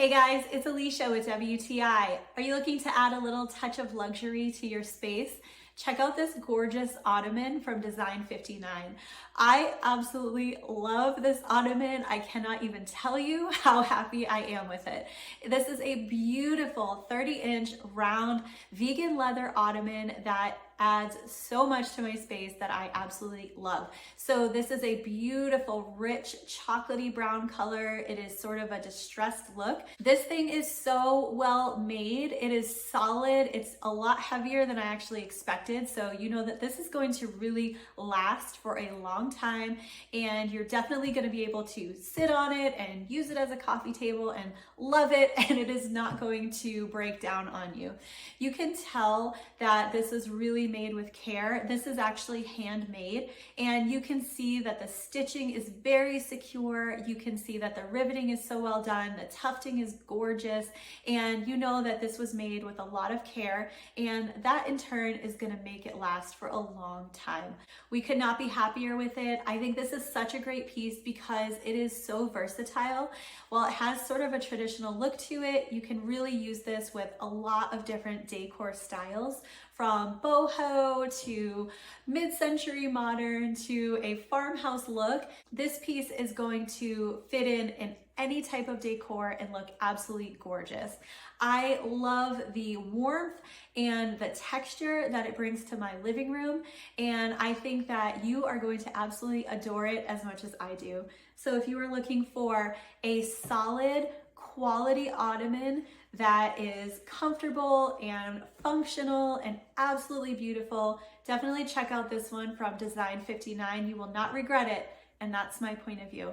Hey guys, it's Alicia with WTI. Are you looking to add a little touch of luxury to your space? Check out this gorgeous ottoman from Design 59. I absolutely love this ottoman. I cannot even tell you how happy I am with it. This is a beautiful 30-inch round vegan leather ottoman that adds so much to my space that I absolutely love. So this is a beautiful, rich, chocolatey brown color. It is sort of a distressed look. This thing is so well made. It is solid. It's a lot heavier than I actually expected. So you know that this is going to really last for a long time, and you're definitely going to be able to sit on it and use it as a coffee table and love it, and it is not going to break down on you. You can tell that this is really made with care. This is actually handmade, and you can see that the stitching is very secure. You can see that the riveting is so well done. The tufting is gorgeous, and you know that this was made with a lot of care, and that in turn is going to make it last for a long time. We could not be happier with it. I think this is such a great piece because it is so versatile. While it has sort of a traditional look to it, you can really use this with a lot of different decor styles, from boho to mid-century modern to a farmhouse look. This piece is going to fit in any type of decor and look absolutely gorgeous. I love the warmth and the texture that it brings to my living room, and I think that you are going to absolutely adore it as much as I do. So if you are looking for a solid quality ottoman that is comfortable and functional and absolutely beautiful, definitely check out this one from Design 59. You will not regret it, and that's my point of view.